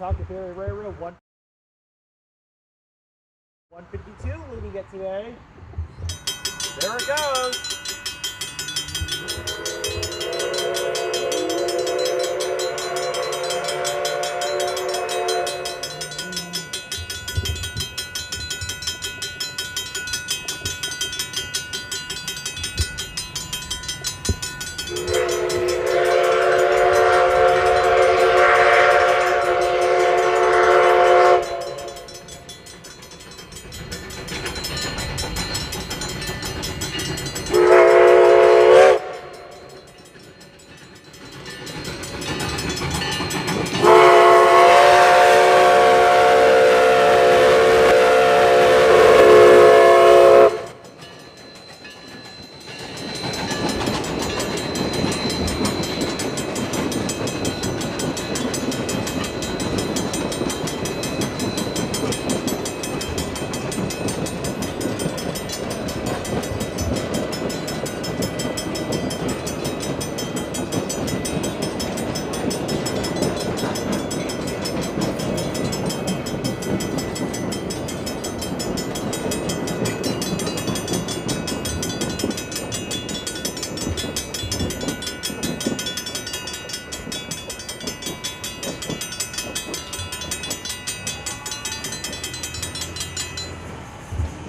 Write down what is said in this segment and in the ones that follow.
Huckleberry Railroad 152 leading it today. There it goes.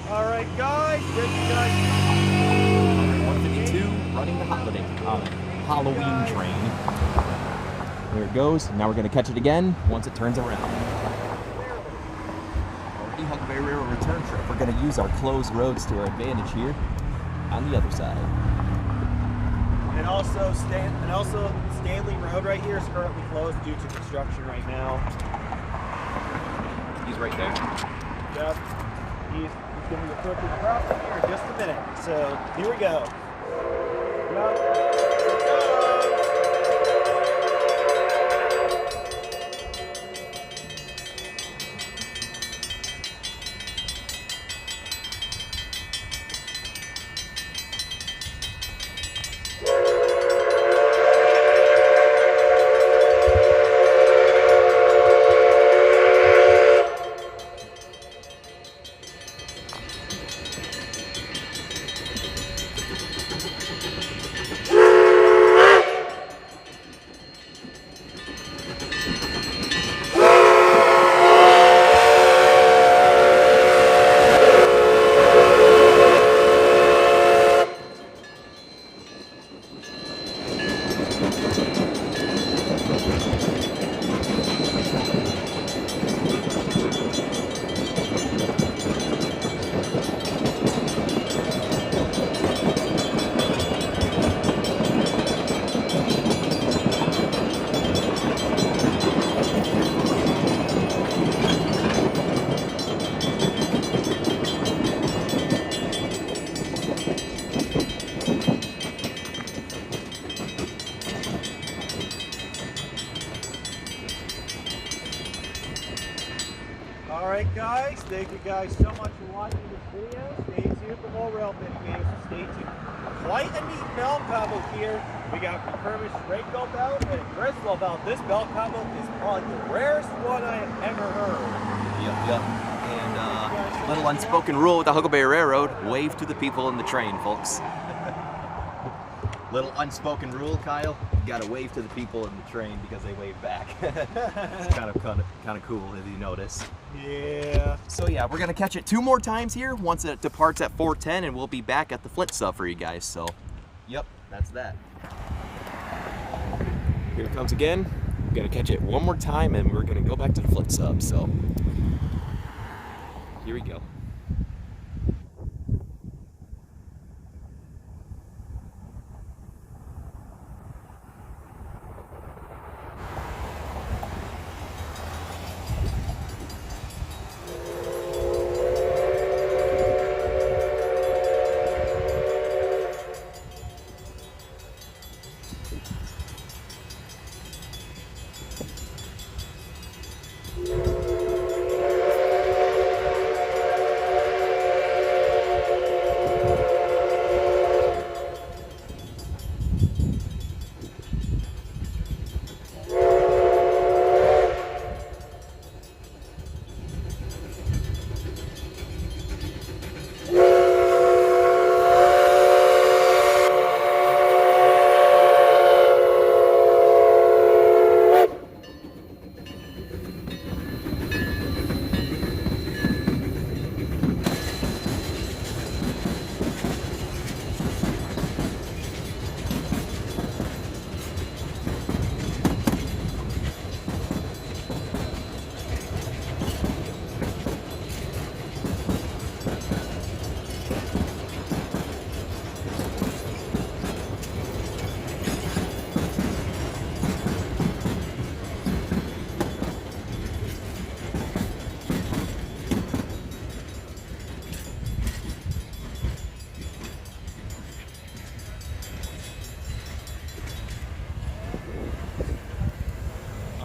Alright guys, this guy 152 running the holiday Halloween train. There it goes. Now we're going to catch it again once it turns around. The Huckleberry Railroad return trip. We're going to use our closed roads to our advantage here on the other side. And also Stanley Road right here is currently closed due to construction right now. He's right there. Yep. He's going to be approaching across here in just a minute. So here we go. Yep. Alright guys, thank you guys so much for watching this video. Stay tuned for more railfan videos, so stay tuned. Quite a neat belt combo here. We got refurbished Draco belt and a Griswold belt. This belt combo is probably the rarest one I have ever heard. Yep. And little unspoken rule with the Huckleberry Railroad, wave to the people in the train, folks. Little unspoken rule, Kyle. You gotta wave to the people in the train because they wave back. It's kind of cool if you notice. Yeah. So yeah, we're gonna catch it 2 more times here once it departs at 4:10, and we'll be back at the Flit sub for you guys. So, yep, that's that. Here it comes again. We're gonna catch it 1 more time, and we're gonna go back to the Flit sub. So, here we go.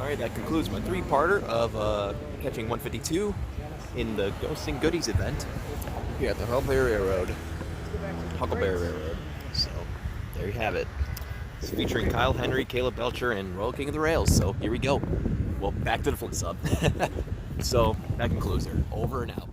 Alright, that concludes my three-parter of catching 152 in the Ghosting Goodies event here at the Huckleberry Railroad. So, there you have it. It's featuring Kyle Henry, Caleb Belcher, and Royal King of the Rails. So, here we go. Well, back to the flip sub. So, that concludes her. Over and out.